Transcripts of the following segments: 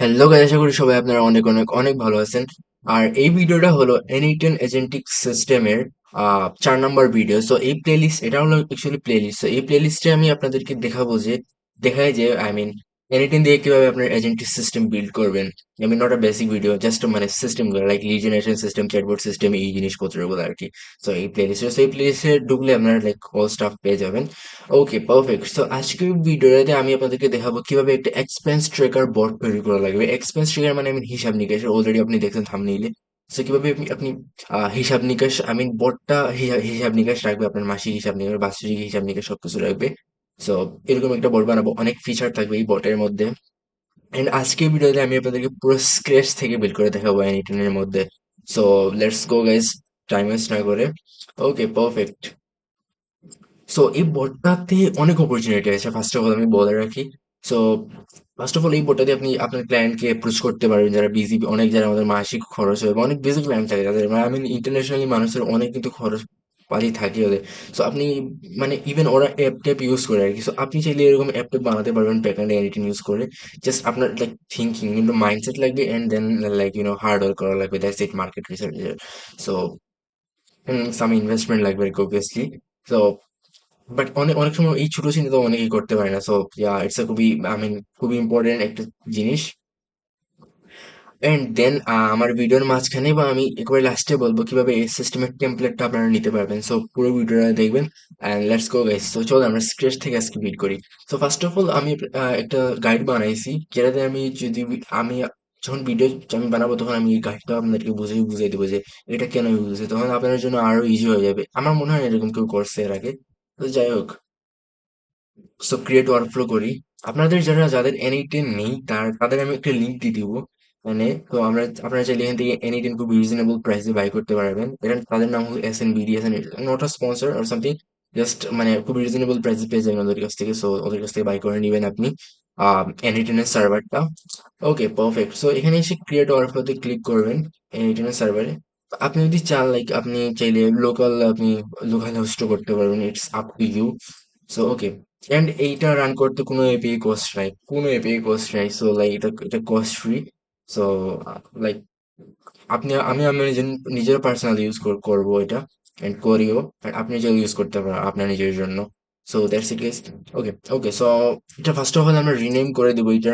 Hello guys, আশা করি সবাই আপনারা অনেক অনেক অনেক ভালো আছেন। আর এই ভিডিওটা হলো N8N এজেন্টিক সিস্টেমের 4 নাম্বার ভিডিও। সো এই প্লেলিস্ট, এটা হলো অ্যাকচুয়ালি প্লেলিস্ট। সো এই প্লেলিস্টে আমি আপনাদেরকে দেখাবো যে দেখায় যে N8N দিয়ে কিভাবে আপনার এজেন্টিক সিস্টেম বিল্ড করবেন। Not a basic video, just মানে সিস্টেম গুলো like lead generation system, chatbot system, এই জিনিসপত্রগুলো আর কি। সো এই প্লেলিস্টে ঢুকলে আপনারা লাইক অল স্টাফ পেয়ে যাবেন। ওকে, পারফেক্ট। সো আজকের ভিডিওতে আমি আপনাদেরকে দেখাবো কিভাবে একটা এক্সপেন্স ট্র্যাকার বট তৈরি করা লাগবে। এক্সপেন্স ট্র্যাকার মানে হিসাব নিকাশ, অলরেডি আপনি দেখছেন থাম্বনেইলে। সো কিভাবে আপনি হিসাব নিকাশ, বটটা হিসাব নিকাশ রাখবে, আপনার মাসিক হিসাব নিকাশ, বার্ষিক হিসাব নিকাশ সবকিছু রাখবে। সো এরকম একটা বট বানাবো, অনেক ফিচার থাকবে এই বটের মধ্যে। এন্ড আজকের ভিডিওতে আমি আপনাদেরকে পুরো স্ক্র্যাচ থেকে বিল্ড করে দেখাবো N18 এর মধ্যে। So let's go guys, time waste না করে। ওকে, পারফেক্ট। সো এই বোটটাতে অনেক অপরচুনিটি আছে, ফার্স্ট অফ অল আমি বলে রাখি। সো ফার্স্ট অফ অল এই বোটটাতে আপনি আপনার ক্লায়েন্টকে অ্যাপ্রোচ করতে পারবেন, যারা বিজি, অনেক যারা আমাদের মাসিক খরচ হয় বা অনেক বিজি ক্লায়েন্ট থাকে যাদের, ইন্টারন্যাশনালি মানুষের অনেক কিন্তু খরচ পাতি থাকে ওদের। সো আপনি ইভেন ওরা অ্যাপ ট্যাপ ইউজ করে আর কি। সো আপনি চাইলে এরকম অ্যাপ ট্যাপ বানাতে পারবেন ব্যাকএন্ড এডিটিং ইউজ করে। জাস্ট আপনার লাইক থিঙ্কিং কিন্তু মাইন্ডসেট লাগবে, and then like hard work করা লাগবে, that's it, market research. So some investment লাগবে আর কি, অবভিয়াসলি। তো বাট অনেক অনেক সময় এই ছোট চিন্তা তো অনেকেই করতে পারে না। সো ইয়া, ইটস এ খুবই খুবই ইম্পর্টেন্ট একটা জিনিস। এন্ড দেন আমার ভিডিওর মাঝখানে বা আমি একেবারে লাস্টে বলবো কিভাবে এই সিস্টেমের টেমপ্লেটটা আপনারা নিতে পারবেন। সো পুরো ভিডিওটা দেখবেন and let's go guys. So চলো আমরা স্ক্র্যাচ থেকে আজকে বিট করি। সো ফার্স্ট অফ অল আমি একটা গাইড বানাইছি, যেটাতে আমি যদি আমি যখন ভিডিও আমি বানাবো তখন আমি এই গাইডটা আপনাদেরকে বুঝিয়ে দেবো যে এটা কেন ইউজ হচ্ছে, তখন আপনাদের জন্য আরো ইজি হয়ে যাবে। আমার মনে হয় না এরকম কেউ করছে এর আগে। তো যাই হোক, সো ক্রিয়েট ওয়ার্কফ্লো করি। আপনাদের যাদের N18 নেই, তাদের আমি একটা লিঙ্ক দিয়ে দিব। তো আপনারা চাইলে এখান থেকে N18 খুব রিজনেবল প্রাইসে বাই করতে পারবেন। এটা তাদের নাম হলো SNBD, not a sponsor or something, just খুব রিজনেবল প্রাইসে পেয়ে যাবেন ওদের কাছ থেকে। সো ওদের কাছ থেকে বাই করে নেবেন আপনি N18 এর সার্ভারটা। ওকে, পারফেক্ট। সো এখানে এসে ক্রিয়েট ওয়ার্কফ্লোতে ক্লিক করবেন N18 এর সার্ভারে। আপনি যদি চান, লাইক আপনি চাইলে লোকাল হোস্টও করতে পারবেন, it's up to you. So okay, and এইটা রান করতে কোনো এপিআই কস্ট নাই, সো লাইক এটা কস্ট ফ্রি। সো লাইক আমি আমি নিজের পার্সোনাল ইউজ করবো এটা, এন্ড করিও। and আপনি চাইলে ইউজ করতে পারেন আপনার নিজের জন্য। So that's it guys. Okay okay, so এটা ফার্স্ট অফ অল আমরা রিনেম করে দেবো। এটা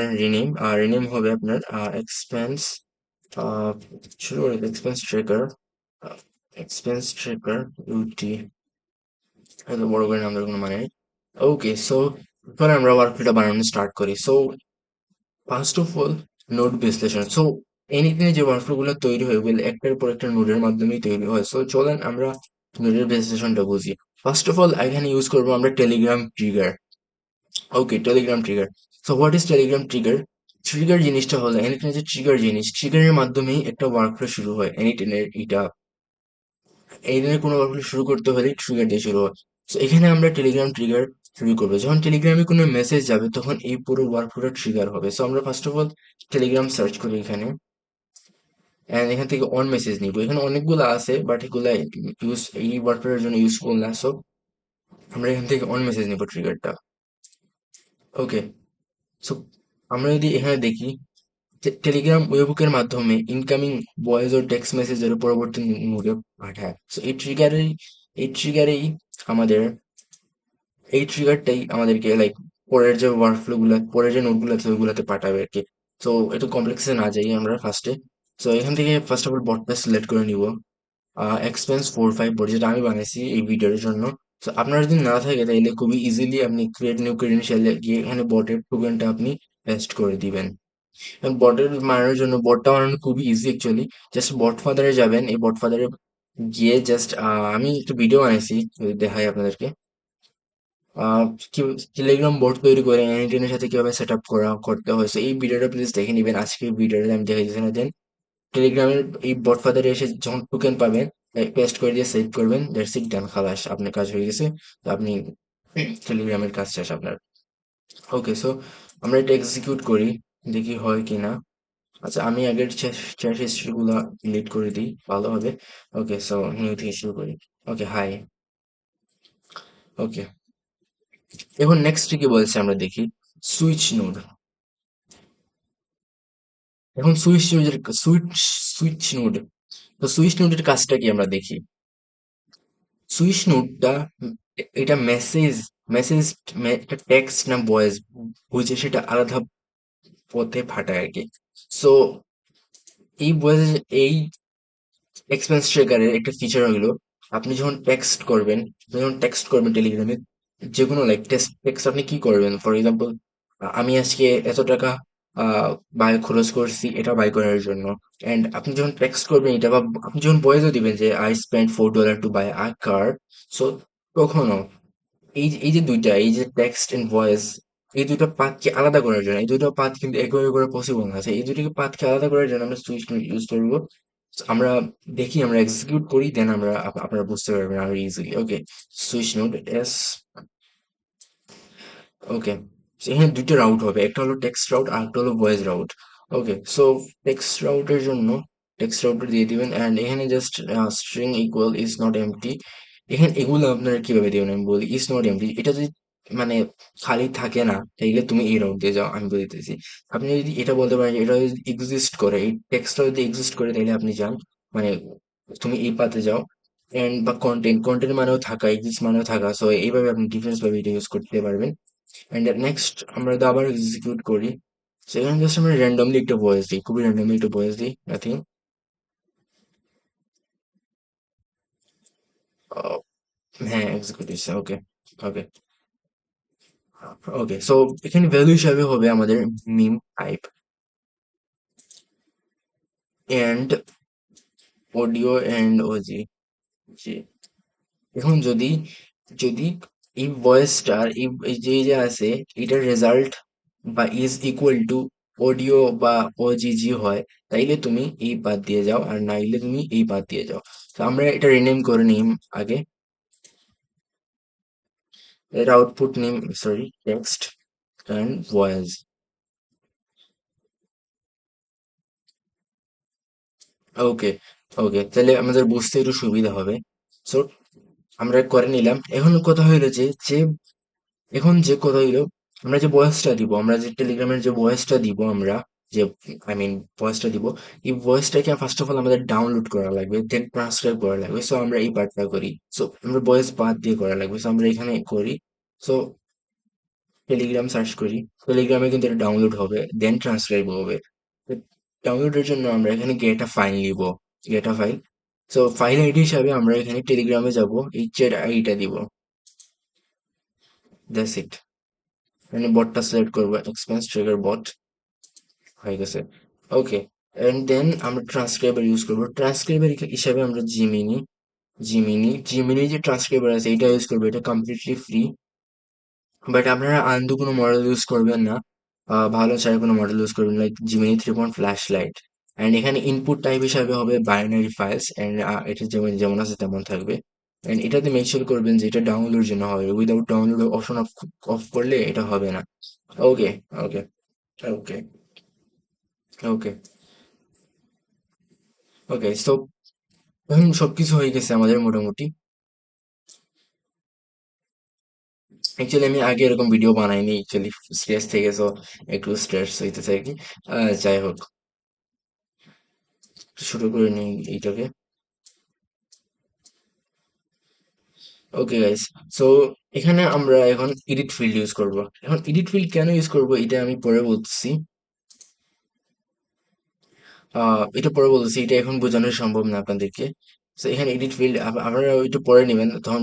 রিনেম হবে আপনার এক্সপেন্স, শুরু করে এক্সপেন্স ট্রেকার, ইউটি। এত বড় করে নাম দেওয়ার কোনো মানে নেই। ওকে, সো এবার আমরা ওয়ার্কফ্লোটা বানানো স্টার্ট করি। So first of all, node বিশ্লেষণ। সো এনিথিং যে ওয়ার্কফ্লো গুলো তৈরি হয় ওগুলো একটার পর একটা নোডের মাধ্যমেই তৈরি হয়। সো চলেন আমরা নোডের বিশ্লেষণটা বুঝি। ফার্স্ট অফ অল এখানে ইউজ করবো আমরা Telegram trigger. Okay, Telegram trigger. So what is Telegram trigger? Trigger জিনিসটা হলো এনিথিং যে ট্রিগারের মাধ্যমেই একটা ওয়ার্কফ্লো শুরু হয় এনিথিং এর। এই ধরনের কোনো ওয়ার্কফ্লো শুরু করতে হলে ট্রিগার দিয়ে শুরু হয়। তো এখানে আমরা টেলিগ্রাম ট্রিগার শুরু করবো। যখন টেলিগ্রামে কোনো মেসেজ যাবে তখন এই পুরো ওয়ার্কফ্লোটা ট্রিগার হবে। সো আমরা first of all Telegram search করি এখানে, এন্ড এখান থেকে অন মেসেজ নিব। এখানে অনেকগুলো আছে, বাট এগুলা এই ওয়ার্কফ্লোর জন্য ইউজফুল না। সো আমরা এখান থেকে অন মেসেজ নিব ট্রিগারটা। ওকে, সো আমরা যদি এখানে দেখি টেলিগ্রাম ওয়েবহুকের মাধ্যমে ইনকামিং ভয়েস ও টেক্সট মেসেজের পরবর্তী মোডে পাঠায়। সো এই ট্রিগারেই আমাদের এই ট্রিগারটাই আমাদেরকে লাইক পরের যে নোটগুলো আছে ওইগুলোতে পাঠাবে আর কি। সো একটু কমপ্লেক্সে না যাই আমরা ফার্স্টে। সো এখান থেকে ফার্স্ট অফ অল বটটা সিলেক্ট করে নিব। এক্সপেন্স 45 বট, যেটা আমি বানাইছি এই ভিডিওর জন্য। সো আপনার যদি না থাকে তাহলে খুবই ইজিলি আপনি ক্রিয়েট নিউ ক্রেডেনশিয়াল গিয়ে এখানে বটের টোকেনটা আপনি পেস্ট করে দিবেন। বটের বানানোর জন্য, বটটা বানানো খুবই ইজি অ্যাকচুয়ালি। জাস্ট বট ফাদারে যাবেন, এই বট ফাদারে গিয়ে জাস্ট আমি একটু ভিডিও বানাইছি, যদি দেখাই আপনাদেরকে। আহ টেলিগ্রাম বোট তৈরি করে এর সাথে কিভাবে সেট আপ করতে হয়। So এই ভিডিওটা প্লিজ দেখে নিবেন। আজকে ভিডিওটা আমি দেখাই দিচ্ছি না। দেন টেলিগ্রামের এই বট ফাদারে এসে যখন টোকেন পাবেন, পেস্ট করে দিয়ে সেভ করবেন, দ্যাটস ইট, ডান, খালাস, আপনার কাজ হয়ে গেছে। তো আপনি টেলিগ্রামের কাজ শেষ আপনার। ওকে, সো আমরা এটা এক্সিকিউট করি, দেখি হয় কিনা। আচ্ছা, আমি আগের চ্যাট হিস্ট্রি গুলা ডিলিট করে দিই, ভালো হবে। ওকে, সো নিউ থেকে শুরু করি। ওকে, হাই। ওকে, এখন নেক্সট কি বলছে আমরা দেখি। Switch node. এখন সুইচ নোড, তো সুইচ নোডের কাজটা কি আমরা দেখি। সুইচ নোডটা এটা মেসেজ একটা টেক্সট না ভয়েস বুঝে সেটা আলাদা পথে ফাটায় আর কি। সো এই ভয়েস এই এক্সপেন্স ট্র্যাকারের একটা ফিচার হলো, আপনি যখন টেক্সট করবেন টেলিগ্রামে, যেকোনো লাইক টেক্সট আপনি কি করবেন, ফর এক্সাম্পল আমি আজকে এত টাকা বাই খরচ করছি এটা বাই করার জন্য। এন্ড আপনি যখন টেক্সট করবেন এটা, বা আপনি যখন ভয়েসও দিবেন যে I spend $4 to buy a car, so তখনও এই যে এই যে টেক্সট এন্ড ভয়েস, এই দুটো পাথকে আলাদা করার জন্য, এই দুটো পাথ কিন্তু একভাবে করে পসিবল না। এই দুটোকে পাথকে আলাদা করার জন্য আমরা সুইচ ইউজ করবো। আমরা দেখি, আমরা এক্সিকিউট করি, দেন আমরা আপনারা বুঝতে পারবেন আরো ইজিলি। ওকে, সুইচ নোড এস। ওকে, এখানে দুইটা রাউট হবে, একটা হলো টেক্সট রাউট আর একটা হলো voice route. Okay, so text রাউটের জন্য টেক্সট রাউটার দিয়ে দিবেন, অ্যান্ড এখানে just string equal is not empty. এখানে এগুলো আপনারা কিভাবে দিবেন আমি বলি। ইজ নট এমটি এটা যদি মানে খালি থাকে না, তাইলে তুমি এই রাউট দিয়ে যাও, আমি বলে দিতেছি। আপনি যদি এটা বলতে পারেন যে এটা যদি এক্সিস্ট করে, এই টেক্সটটা যদি এক্সিস্ট করে, তাহলে আপনি যান, মানে তুমি এই পাতে যাও। এন্ড বা কন্টেন্ট মানেও থাকা, এক্সিস্ট মানেও থাকা, সো এইভাবে আপনি ডিফারেন্স ভাবে এটা ইউজ করতে পারবেন। এন্ড নেক্সট আমরা তো আবার এক্সিকিউট করি, সেখানে জাস্ট আমরা র্যান্ডমলি একটা ভয়েস দিই, খুবই র্যান্ডমলি একটা ভয়েস দিই, নাথিং। হ্যাঁ, এক্সিকিউট হয়েছে। ওকে, ওকে, ওকে, সো এখানে ভ্যালু হিসাবে হবে আমাদের mime type and audio and ogg. জি, এখন যদি যদি এই ভয়েসটার এই যে আছে, এটার রেজাল্ট বা ইজ ইকুয়াল টু অডিও বা ওজিজি হয়, তাইলে তুমি এই বাদ দিয়ে যাও, আর নাইলে তুমি এই বাদ দিয়ে যাও। তো আমরা এটা রিনেম করে নিই আগে। এর output name, sorry, text and voice. Okay, okay, তাহলে আমাদের বুঝতে একটু সুবিধা হবে। সো আমরা করে নিলাম। এখন কথা হইলো যে কথা হইলো, আমরা যে ভয়েসটা দিব, আমরা যে টেলিগ্রামের যে ভয়েসটা দিব, আমরা যে আই মিন ভয়েসটা দিব, এই ভয়েসটাকে ফার্স্ট অফ অল আমাদের ডাউনলোড করা লাগবে, দেন ট্রান্সক্রাইব করা লাগবে। সো আমরা এই পার্টটা করি। সো আমরা ভয়েস বাদ দিয়ে করা লাগবে, সো আমরা এখানে করি। সো টেলিগ্রাম সার্চ করি, টেলিগ্রামে কিন্তু এটা ডাউনলোড হবে, দেন ট্রান্সক্রাইব হবে। ডাউনলোডের জন্য আমরা এখানে গেট আ ফাইল নিব, get a file. So file ID হিসাবে আমরা এখানে টেলিগ্রামে যাব, এই চ্যাট আইডিটা দিব, দ্যাটস ইট। মানে বটটা সিলেক্ট করবো, এক্সপেন্স ট্রিগার বট, হয়ে গেছে। ওকে, এন্ড দেন আমরা ট্রান্সক্রাইবার ইউজ করবো। ট্রান্সক্রাইবার হিসাবে আমরা জিমিনি যে ট্রান্সক্রাইবার আছে এটা ইউজ করবো, এটা কমপ্লিটলি ফ্রি। বাট আপনারা আন্দো কোনো মডেল ইউজ করবেন না, ভালো চাই কোনো মডেল ইউজ করবেন, like Gemini 3 flash light. And এখানে ইনপুট টাইপ হিসাবে হবে বাইনারি ফাইলস, অ্যান্ড এটা যেমন যেমন আছে তেমন থাকবে। অ্যান্ড এটাতে মেক শিওর করবেন যে এটা ডাউনলোড জন্য হবে, without download option of of করলে এটা হবে না। ওকে, ওকে, ওকে, ওকে, ওকে, সো এখন সবকিছু হয়ে গেছে আমাদের মোটামুটি। অ্যাকচুয়ালি আমি আগে এরকম ভিডিও বানাইনি, অ্যাকচুয়ালি স্ট্রেস থেকে, সো একটু স্ট্রেস হইতেছে আর কি। যাই হোক, শুরু করে নিই এইটাকে। ওকে গাইস, সো এখানে আমরা এখন এডিট ফিল্ড ইউজ করব। এখন এডিট ফিল্ড কেন ইউজ করব এটা আমি পরে বলতেছি। এটা এখন বোঝানো সম্ভব না আপনাদেরকে। তো এখানে এডিট ফিল্ড আপনারা ওইটা পড়ে নেবেন, তখন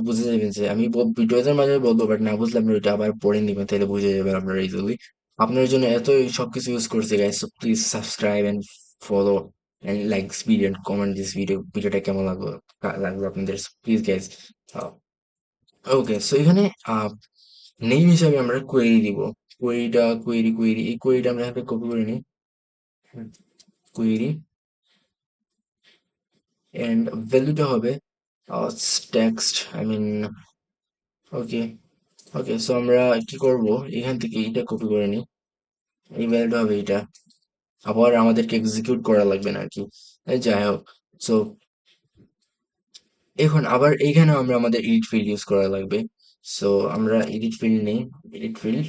বুঝে যাবেন যে আমি ভিডিওদের মাঝে বলবো, বাট না বুঝলে আপনি ওইটা আবার পড়ে নেবেন, তাহলে বুঝে যাবেন আপনারা ইজিলি। আপনার জন্য এতই সবকিছু ইউজ করছে guys, so please subscribe and follow and like this video and comment this ভিডিওটা কেমন লাগলো লাগলো আপনাদের, প্লিজ গাইস। ওকে, সো এখানে নেম হিসাবে আমরা কোয়েরি দিব। কোয়েরি, এই কোয়েরিটা আমরা এখানে কপি করে নিই, কোয়েরি, এন্ড ভ্যালুটা হবে text, I mean. Okay, okay, so আমরা কি করব, এখান থেকে এটা কপি করে নিই, এই ভ্যালুটা হবে এটা, আবার আমাদেরকে এক্সিকিউট করা লাগবে না আর কি। যাই হোক, সো এখন আবার এইখানে আমরা আমাদের এডিট ফিল্ড ইউজ করা লাগবে। সো আমরা এডিট ফিল্ড নেই, এডিট ফিল্ড,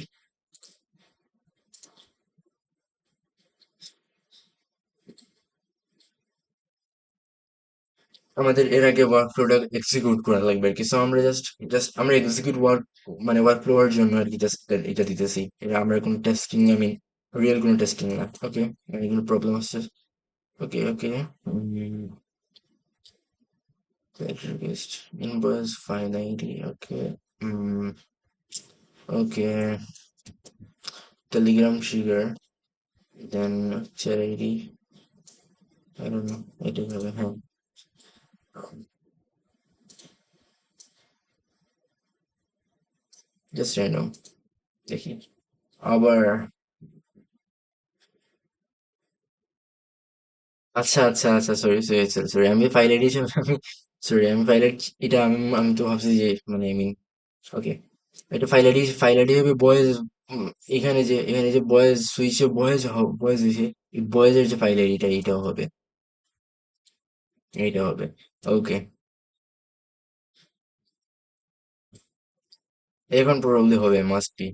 আমাদের এর আগে ওয়ার্ক ফ্লোটা এক্সিকিউট করা লাগবে আর কি। সো আমরা জাস্ট জাস্ট আমরা এক্সিকিউট ওয়ার্ক মানে ওয়ার্ক ফ্লোর জন্য আর কি জাস্ট এটা দিতেছি। এটা আমরা কোনো টেস্টিং আমি রিয়েল কোনো টেস্টিং না। ওকে, এগুলো প্রবলেম আসছে। Okay okay, request invoice file ID. Okay, okay, Telegram trigger, then chat ID, I don't know, এটাই হবে। হ্যাঁ, জাস্ট র্যান্ডম দেখি আবার। আচ্ছা আচ্ছা আচ্ছা, সরি সরি সরি সরি, আমি ফাইল আইডি হিসেবে আমি সরি আমি ফাইল এটা আমি আমি তো ভাবছি যে মানে আই মিন ওকে, এটা ফাইল আইডি হবে বয়েজ। এখানে যে বয়েজ সুইচে বয়েজ হয়েছে, এই বয়েজের যে ফাইল আইডিটা এইটাও হবে, এইটা হবে। ওকে, এখন প্রবাবলি হবে, মাস্ট বি।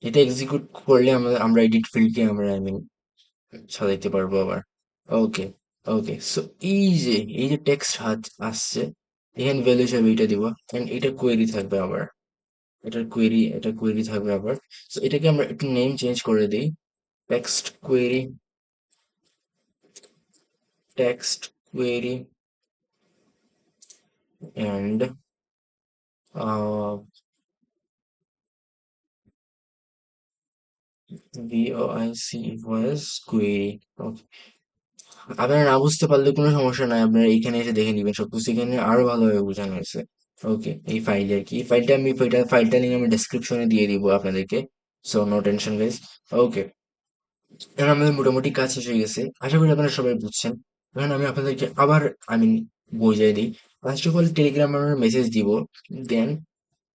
এটা এক্সিকিউট করলে আমরা এডিট ফিল্ডকে আমরা আই মিন সাজাইতে পারবো আবার। ওকে ওকে, সো এই যে টেক্সট আসছে, এখানে ভ্যালু হিসাবে এটা দিব, এন্ড এটা কোয়েরি থাকবে আবার, এটা কোয়েরি থাকবে আবার। সো এটাকে আমরা একটু নেম চেঞ্জ করে দিই, text query, text query and VOIC voice query. আপনারা না বুঝতে পারলে কোনো সমস্যা নাই, আপনারা এইখানে এসে দেখে নিবেন, সবকিছু এখানে আরো ভালোভাবে বোঝানো হয়েছে। ওকে, এই ফাইল আর কি, এই ফাইলটা আমি ফাইলটা লিঙ্ক আমি ডেসক্রিপশনে দিয়ে দিব আপনাদেরকে। So no tension guys. Okay, এখন আমাদের মোটামুটি কাজ শেষ হয়ে গেছে, আশা করি আপনারা সবাই বুঝছেন। এখন আমি আপনাদেরকে আবার আই মিন বুঝিয়ে দিই। ফার্স্ট অফ অল টেলিগ্রাম আমরা মেসেজ দিব, দেন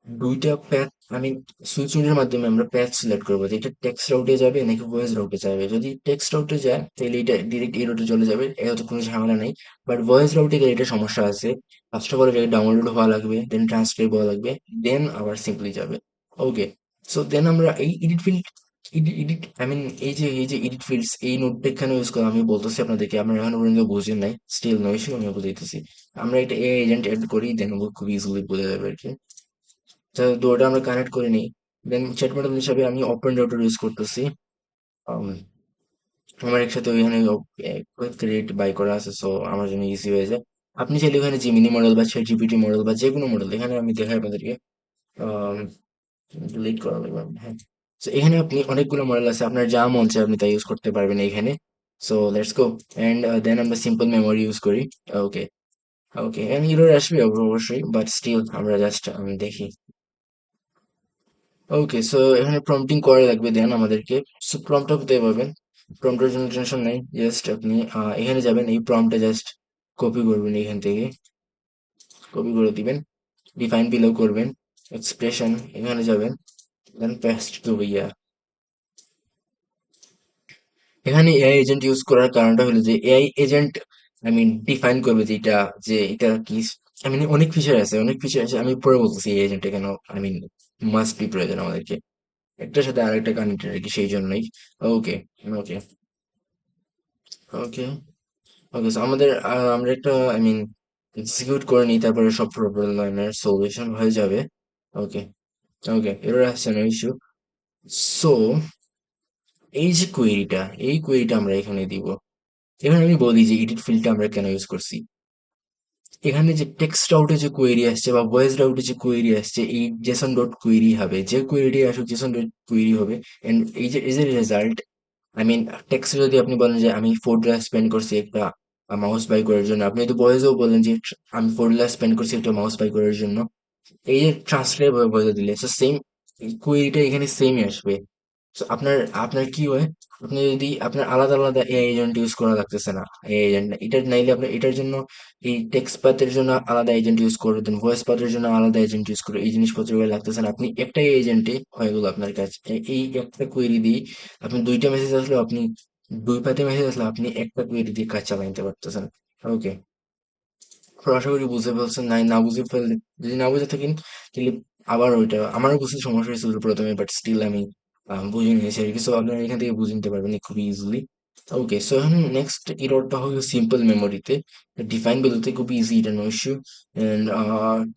দুইটা প্যাথ আমি সুইচ উইন্ডোর মাধ্যমে আমরা প্যাথ সিলেক্ট করবো যে এটা টেক্সট রাউটে যাবে নাকি ভয়েস রাউটে যাবে। যদি টেক্সট রাউটে যায় তাহলে এটা ডিরেক্ট এই রুটে চলে যাবে, এত কোনো ঝামেলা নেই। বাট ভয়েস রাউটে গেলে এটা সমস্যা আছে, ফার্স্ট অফ অল এটা ডাউনলোড হওয়া লাগবে, দেন ট্রান্সক্রাইব হওয়া লাগবে, দেন আবার সিম্পলি যাবে। ওকে, সো দেন আমরা এই edit field, edit I mean এই যে এডিট ফিল্ডস এই নোটটা এখানে ইউজ করে আমি বলতেছি আপনাদেরকে, আপনারা এখন পর্যন্ত বুঝেন নাই, স্টিল নো ইস্যু, আমি বুঝাইতেছি। আমরা একটা এ এজেন্ট এড করি, দেন খুব ইজিলি বোঝা যাবে আর কি। দুটোটা আমরা কানেক্ট করে নিই। দেন চ্যাট মডেল হিসাবে আমি ওপেন রাউটার ইউজ করতেছি। আম, আমার একসাথে ওইখানে ক্রিয়েট বাই করা আছে, সো আমার জন্য ইজি হয়ে যায়। আপনি চাইলে ওখানে জিমিনি মডেল বা চ্যাট জিপিটি মডেল বা যে কোনো মডেল, এখানে আমি দেখাই আপনাদেরকে। ডিলিট করা লাগবে, হ্যাঁ। সো এখানে আপনি অনেকগুলো মডেল আছে, আপনার যা মন চায় আপনি তাই ইউজ করতে পারবেন এখানে। So let's go, and then আমরা সিম্পল মেমোরি ইউজ করি। ওকে ওকে, এন্ড এরর আসবে অবশ্যই, বাট স্টিল আমরা জাস্ট দেখি। ওকে, সো এখানে প্রম্পটিং করা লাগবে দেন আমাদেরকে। সো প্রম্পটটা কোথায় পাবেন? প্রম্পটের জন্য টেনশন নাই, জাস্ট আপনি এখানে যাবেন, এই প্রম্পটটা জাস্ট কপি করবেন, এখান থেকে কপি করে দিবেন, ডিফাইন বিলো করবেন, এক্সপ্রেশন এখানে যাবেন, দেন পেস্ট টু ইয়া। এখানে এআই এজেন্ট ইউজ করার কারণটা হলো যে AI agent I mean define করবে যে এটা কি, আই মিন অনেক ফিচার আছে, আমি পরে বলতেছি এই এজেন্টটা কেন আই মিন মাস্ট বি প্রয়োজন আমাদেরকে, একটার সাথে আরেকটা কানেক্টেড আর কি, সেই জন্যই। ওকে ওকে ওকে ওকে, সো আমরা একটা আই মিন এক্সিকিউট করে নিই, তারপরে সব প্রবলেমের সলিউশন হয়ে যাবে। ওকে ওকে, এরর আসছে না ইস্যু। সো এই কোয়েরিটা আমরা এখানে দিব। এখানে আমি বলি যে এডিট ফিল্ডটা আমরা কেন ইউজ করছি। এখানে যে টেক্সট আউটে যে কোয়েরি আসছে বা ভয়েস আউটে যে কোয়েরি আসছে, এই জেসন ডট কোয়েরি হবে, যে কোয়েরিটি আসুক জেসন ডট কোয়েরি হবে। এন্ড এই যে রেজাল্ট, আই মিন টেক্সটে যদি আপনি বলেন যে আমি $4 স্পেন্ড করছি একটা মাউস বাই করার জন্য, আপনি যদি ভয়েসেও বলেন যে আমি $4 স্পেন্ড করছি একটা মাউস বাই করার জন্য, এই যে ট্রান্সলেট বলে দিলে সেম কোয়েরিটা এখানে সেমই আসবে। So আপনার আপনার কি হয়, আপনি যদি আপনার আলাদা আলাদা এআই এজেন্ট ইউজ করা লাগতেছে না, এআই এজেন্ট এটা নাইলে আপনার এটার জন্য এই টেক্সট পাথের জন্য আলাদা এজেন্ট ইউজ করে দেন, ভয়েস পাথের জন্য আলাদা এজেন্ট ইউজ করে, এই জিনিসপত্র লাগতেছে না, আপনি একটাই এজেন্টে হয়ে গেল আপনার কাছে। এই একটা কোয়েরি দিয়ে আপনি দুইটা মেসেজ আসলে আপনি দুই পাতে মেসেজ আসলে আপনি একটা কোয়েরি দিয়ে কাজ চালাই নিতে পারতেছেন। ওকে, তো আশা করি বুঝতে পারছেন, নাই না বুঝে ফেললে, যদি না বুঝে থাকেন তাহলে আবার ওইটা আমারও বুঝতে সমস্যা হয়েছিল প্রথমে, বাট স্টিল আমি বুঝে নিয়েছি আর কিছু, আপনারা এখান থেকে বুঝে নিতে পারবেন খুবই ইজিলি। ওকে, সো এখন নেক্সট এররটা হলো সিম্পল মেমোরিতে। ডিফাইন বলতে খুব ইজি, এটা no issue. And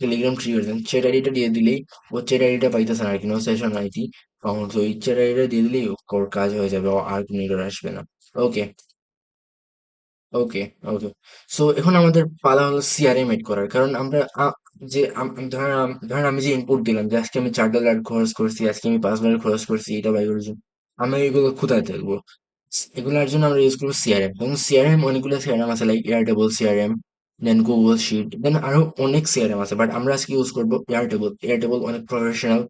Telegram trigger then chat আইডিটা দিয়ে দিলেই ও চ্যাট আইডিটা পাইতেছে না আর কি, নো সেশন আইডি। তো এই চ্যাট আইডিটা দিয়ে দিলেই ওর কাজ হয়ে যাবে, ও আর কোনো এরর আসবে না। ওকে, ওকে, ওকে। সো এখন আমাদের পালা হলো সিআরএম এড করার, কারণ আমরা ধরেন আমি যে ইনপুট দিলাম যে আজকে আমি $4 খরচ করছি, আজকে আমি $5 খরচ করছি, এটা বাই করার জন্য আমি এগুলো কোথায় দেখবো? এগুলোর জন্য আমরা ইউজ করবো সিআরএম, এবং সিআরএম অনেকগুলো সিআরএম আছে, লাইক এয়ারটেবল সিআরএম, দেন গুগল শিট, দেন আরো অনেক সিআরএম আছে, বাট আমরা আজকে ইউজ করবো এয়ারটেবল। এয়ারটেবল অনেক প্রফেশনাল।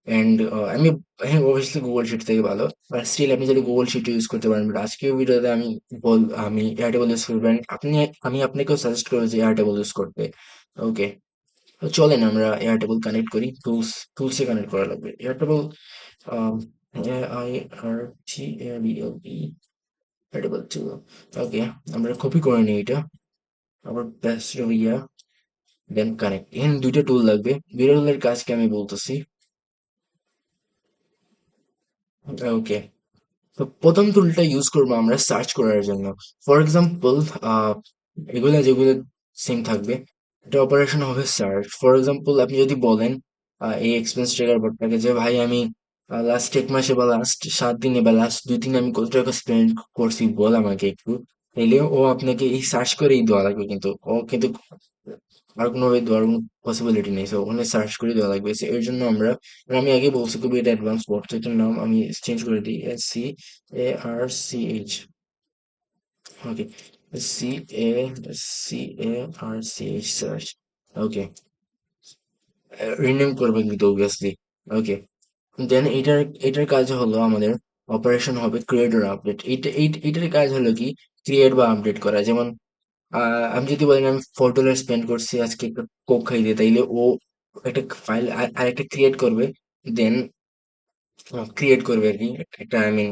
এন্ড আমি, হ্যাঁ, অবভিয়াসলি গুগল শিট থেকে ভালো, বাট স্টিল আপনি যদি গুগল শিট ইউজ করতে পারেন, বাট আজকের ভিডিওতে আমি এয়ারটেবল ইউজ করবেন, আমি আপনাকেও সাজেস্ট করবো যে এয়ারটেবল ইউজ করতে। ওকে, তো চলেন আমরা এয়ারটেবল কানেক্ট করি। টুলসে কানেক্ট করা লাগবে এয়ারটেবল। AIRTABLE, এডেবল টুল। ওকে, আমরা কপি করে নিই এটা, আবার পেস্ট ইয়া, দেন কানেক্ট। এখানে দুইটা টুল লাগবে, দুইটা টুলের কাজকে আমি বলতেছি। ওকে, তো প্রথম টুলটা ইউজ করবো আমরা সার্চ করার জন্য। ফর এক্সাম্পল, এগুলা যেগুলো সেম থাকবে, এটা অপারেশন হবে সার্চ। ফর এক্সাম্পল, আপনি যদি বলেন এই এক্সপেন্স ট্র্যাকার বটটাকে যে ভাই আমি লাস্ট 1 মাসে বা লাস্ট 7 দিনে বা লাস্ট 2 দিনে আমি কত টাকা স্পেন্ড করছি বল আমাকে একটু, তাইলে ও আপনাকে এই সার্চ করেই দেওয়া লাগবে, কিন্তু ও কিন্তু আর কোনোভাবে দেওয়ার কোনো পসিবিলিটি নেই, সো ওখানে সার্চ করে দেওয়া লাগবে। So এর জন্য আমি আগে বলছি খুবই এটা অ্যাডভান্স ওয়ার্ড, এটার নাম আমি চেঞ্জ করে দিই, SCARCH। ওকে, CACARCH সার্চ। ওকে, রিনেম করবেন কিন্তু অবভিয়াসলি। ওকে, দেন এটার কাজ হলো আমাদের অপারেশন হবে ক্রিয়েট আর আপডেট। এটার কাজ হলো কি, ক্রিয়েট বা আপডেট করা। যেমন আমি যদি বলেন আমি $4 স্পেন্ড করছি আজকে একটা কোক খাইতে, তাইলে ও একটা ফাইল আর একটা ক্রিয়েট করবে, দেন ক্রিয়েট করবে আর কি একটা, আই মিন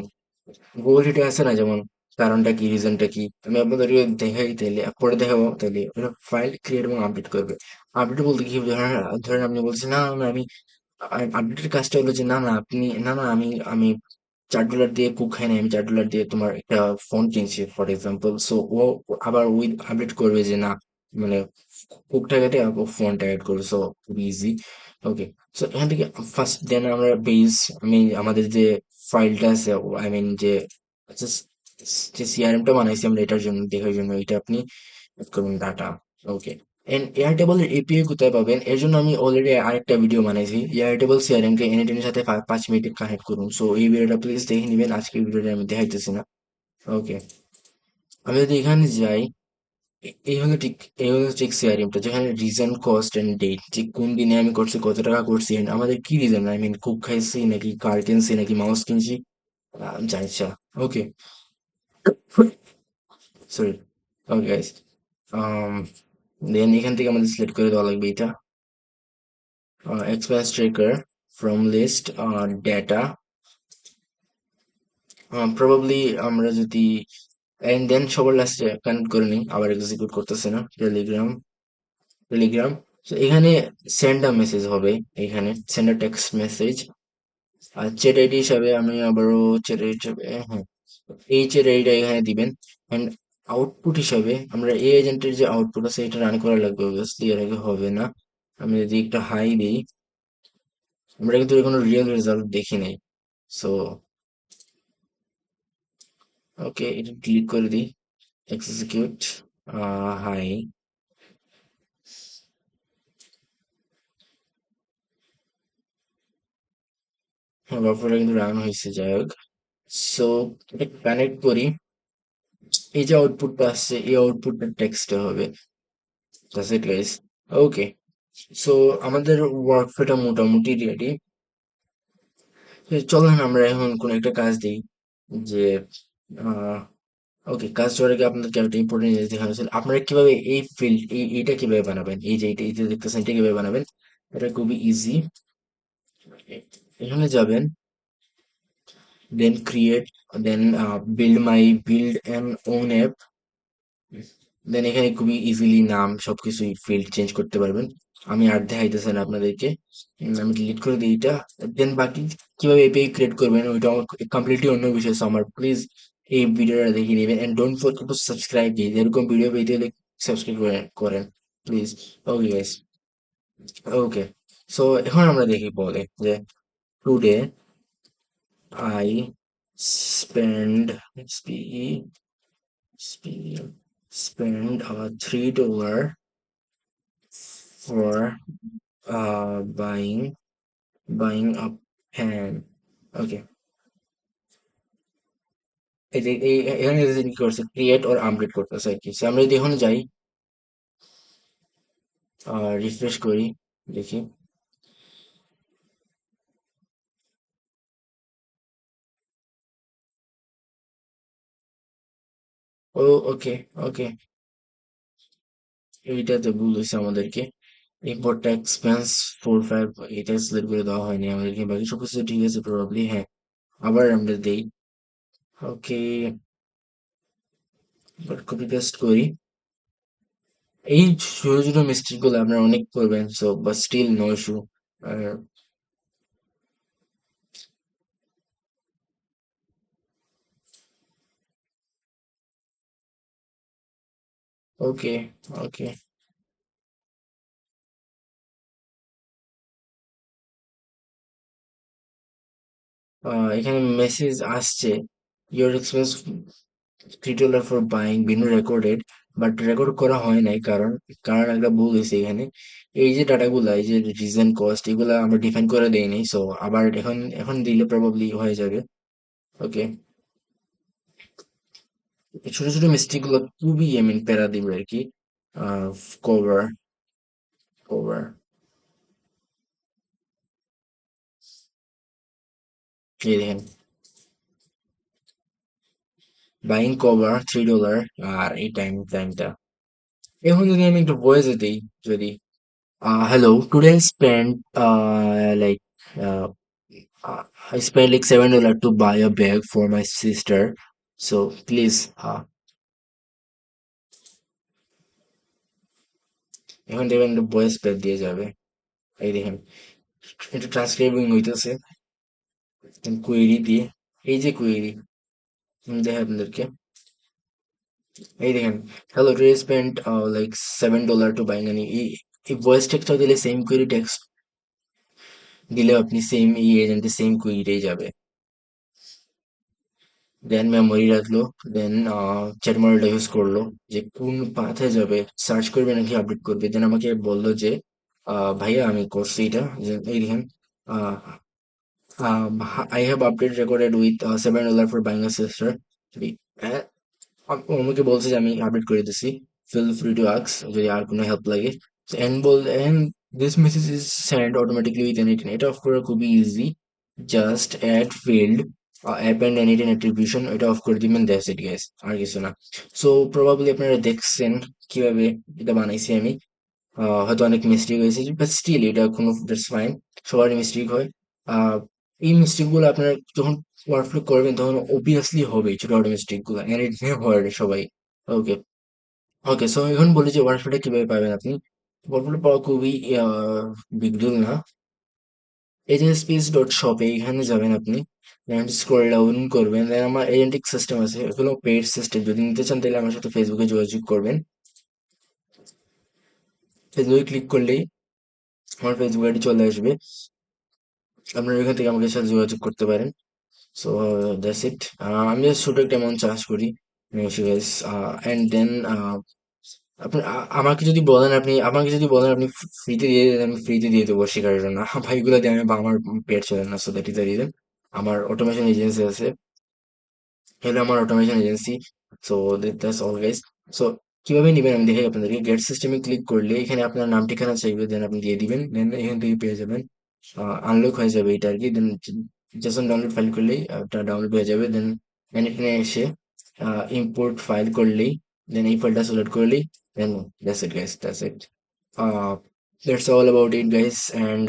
গুগল শিটে আছে না, যেমন কারণটা কি, রিজনটা কি, আমি আপনাদেরকে দেখাই, তাইলে পরে দেখাবো, তাইলে ওটা ফাইল ক্রিয়েট এবং আপডেট করবে। আপডেট বলতে কি, ধরেন ধরেন আপনি বলছেন না না, আমি আপডেটের কাজটা হলো যে না না আপনি, না না আমি $4 দিয়ে কুক খাই না, আমি $4 দিয়ে তোমার একটা ফোন কিনছি ফর এক্সাম্পল। সো ও আবার উইথ আপডেট করবে যে না, মানে কুকটা কেটে ফোনটা অ্যাড করবে। সো খুব ইজি। ওকে, সো এখান থেকে ফার্স্ট, দেন আমরা বেস, আমি আমাদের যে ফাইলটা আছে, আই মিন যে just যে সিআরএমটা বানাইছি আমরা এটার জন্য, দেখার জন্য, এটা আপনি add করুন ডাটা। ওকে, এন্ড এয়ারটেবল এর এপিআই কোথায় পাবেন, এর জন্য আমি অলরেডি আরেকটা ভিডিও বানাইছি, এয়ারটেবল সিআরএম কে এনএটের সাথে 5 মিনিটে কানেক্ট করুন। সো এই ভিডিওটা প্লিজ দেখে নিবেন, আজকের ভিডিওটা আমি দেখাইতেছি না। ওকে, আমি যদি এখানে যাই, এই হলো ঠিক, এই হলো ঠিক সিআরএমটা, যেখানে রিজন, কস্ট এন্ড ডেট, যে কোন দিনে আমি করছি, কত টাকা করছি, and আমাদের কি রিজন, আই মিন কুক খাইছি নাকি কার কিনছি নাকি মাউস কিনছি, জানি না। ওকে, সরি। ওকে গাইস, um দেন এখান থেকে আমাদের সিলেক্ট করে দেওয়া লাগবে এটা, expense tracker from list, data, probably আমরা যদি, and then সবার লাস্টে কানেক্ট করে নিই, আবার এক্সিকিউট করতেছে না, টেলিগ্রাম। তো এখানে সেন্ড আ মেসেজ হবে, এখানে সেন্ড আ টেক্সট মেসেজ। আর চ্যাট আইডি হিসাবে আমি আবারও চ্যাট আইডি হিসাবে, হ্যাঁ, এই চ্যাট আইডিটা এখানে দিবেন। এন্ড আউটপুট হিসাবে আমরা এই এজেন্টের যে আউটপুট আছে এটা রান করা লাগবে, অবভিয়াসলি এর আগে হবে না। আমি যদি একটা হাই দিই, আমরা কিন্তু এর কোনো রিয়েল রেজাল্ট দেখি নাই। সো ওকে, এটা ডিলিট করে দিই, এক্সিকিউট, হাই, হ্যাঁ, বাফারটা কিন্তু রান হয়েছে, যাই হোক। সো এটা কানেক্ট করি, এই যে আউটপুটটা আসছে এই আউটপুটটা টেক্সটে হবে। That's it guys. Okay, so আমাদের ওয়ার্কফ্লোটা মোটামুটি রেডি। চলেন আমরা এখন কোন একটা কাজ দিই, যে ওকে, কাজ করার আগে আপনাদেরকে একটা ইম্পর্টেন্ট জিনিস দেখানো ছিল, আপনারা কিভাবে এই ফিল্ড, এইটা কিভাবে বানাবেন, এই যে এটা দেখতেছেন, এটা কিভাবে বানাবেন। এটা খুবই ইজি। এখানে যাবেন, then create, then build an own app, then এখানে খুবই ইজিলি নাম সবকিছুই ফিল্ড চেঞ্জ করতে পারবেন। আমি আর দেখাইতেছি না আপনাদেরকে, আমি ডিলিট করে দিই এটা। দেন বাকি কিভাবে এপিআই ক্রিয়েট করবেন ওইটা কমপ্লিটলি অন্য বিষয়, so আমার প্লিজ এই ভিডিওটা দেখে নেবেন and don't forget to subscribe এরকম ভিডিও পেতে হলে সাবস্ক্রাইব করেন please. Okay guys, okay, so এখন আমরা দেখি বলে যে today I spend spend $3 for buying a pen. ওকে, এই যে এখানে যে কি করছে ক্রিয়েট ওর আপডেট করতেছে আর কি। So, আমরা যদি এখন যাই রিফ্রেশ করি দেখি। ও ওকে, ওকে, এইটাতে ভুল হয়েছে আমাদেরকে। ইম্পোর্ট এক্সপেন্স 4 5 এটা সিলেক্ট করে দেওয়া হয়নি আমাদেরকে, বাকি সব কিছু ঠিক আছে প্রবাবলি। হ্যাঁ, আবার আমরা দেই। ওকে, কপি পেস্ট করি। এই ছোট ছোট মিস্টেক গুলো আপনারা অনেক করবেন, so but still no issue. Okay, okay, এখানে মেসেজ আসছে your expense $3 for buying been recorded, but record করা হয় নাই কারণ কারণ একটা ভুল হয়েছে এখানে। এই যে ডাটাগুলা, এই যে রিজন কস্ট, এগুলা আমরা ডিফাইন করে দেইনি, সো আবার এখন এখন দিলে প্রবাবলি হয়ে যাবে। ওকে, ছোট ছোট মিস্টেক গুলো খুবই প্যারা দিবে আর কি। কভার কভার এই দেখেন, বাইং কভার $3 আর এই টাইমটা। এখন যদি আমি একটু ভয়েসে দিই, যদি hello, today like uh, I spent like $7 to buy a bag for my sister, so please এখন দেখবেন একটা ভয়েস প্যাক দিয়ে যাবে। এই দেখেন, এটা ট্রান্সক্রাইবিং হইতেছে কোয়েরি দিয়ে। এই যে কোয়েরি দেখেন আপনাদেরকে, এই দেখেন, hello today spent like $7 to buying any. এই ভয়েস টেক্সটটা দিলে সেম কোয়েরি টেক্সট দিলে আপনি সেম এই এজেন্টের সেম কোয়েরিটাই যাবে। দেন মেমোরি রাখলো, দেন চ্যাট মডেলটা ইউজ করলো যে কোন পাথে যাবে, সার্চ করবে নাকি আপডেট করবে। দেন আমাকে বললো যে ভাইয়া আমি করছি এটা, যে এই দেখেন, I have update recorded with $7 for buying a sister. আমাকে বলছে যে আমি আপডেট করে দিছি, ফিল ফ্রি টু আস্ক যদি আর কোনো হেল্প লাগে। And this message is send automatically with এনিটিন। এটা অফ করা খুবই easy, just add field app and এনিটিন অ্যাট্রিবিউশন, এটা অফ করে দিবেন, দ্যাটস ইট গাইস, আর কিছু না। সো প্রবাবলি আপনারা দেখছেন কিভাবে এটা বানাইছি আমি। হয়তো অনেক মিস্টেক হয়েছে, বাট স্টিল এটা কোনো, দ্যাটস ফাইন, সবারই মিস্টেক হয়। আহ, এই মিস্টেক গুলো আপনারা যখন ওয়ার্কফ্লো করবেন তখন অবভিয়াসলি হবে ছোটখাটো মিস্টেক গুলো, এন্ড ইট হয় সবাই। ওকে, ওকে, সো এখন বলি যে ওয়ার্কফ্লোটা কিভাবে পাবেন আপনি। ওয়ার্কফ্লো পাওয়া খুবই বিগ ডিল না। এজেন্টস্পেস ডট শপে এখানে যাবেন আপনি, দেন স্ক্রল ডাউন করবেন, দেন আমার এজেন্টিক সিস্টেম আছে, এগুলো পেইড সিস্টেম, যদি নিতে চান তাহলে আমার সাথে ফেসবুকে যোগাযোগ করবেন। ফেসবুকে ক্লিক করলেই আমার ফেসবুক আইডি চলে আসবে, আপনারা এখান থেকে আমাদের সাথে যোগাযোগ করতে পারেন। So that's it. আমি জাস্ট ছোট একটা অ্যামাউন্ট চার্জ করি, গাইস। অ্যান্ড দেন আপনি আমাকে যদি বলেন, আমাকে যদি বলেন আপনি ফ্রিতে দিয়ে দেন, আমি ফ্রিতে দিয়ে দেবো শেখার জন্য। ভাই এগুলো দিয়ে আমি বা আমার পেট চলে না, so that is the reason. আমার অটোমেশন এজেন্সি আছে, হলো আমার automation agency. So that's all guys. So কিভাবে নিবেন আমি দেখাই আপনাদেরকে। গেট সিস্টেমে ক্লিক করলে এখানে আপনার নাম ঠিকানা চাইবে, দেন আপনি দিয়ে দিবেন, দেন এখান থেকে পেয়ে যাবেন, আনলক হয়ে যাবে এটা আর কি। দেন জেসন ডাউনলোড ফাইল করলেই এটা ডাউনলোড হয়ে যাবে। দেন এখানে এসে ইম্পোর্ট ফাইল করলেই, দেন এই ফাইলটা সিলেক্ট করলেই, then that's it guys, that's it. uh, that's all about it guys, and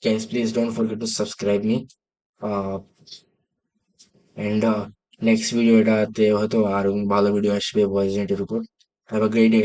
guys please don't forget to subscribe me, uh, and next ভিডিওটাতে হয়তো আরো ভালো ভিডিও আসবে ভয়েস জেন্টের উপর। Have a great day,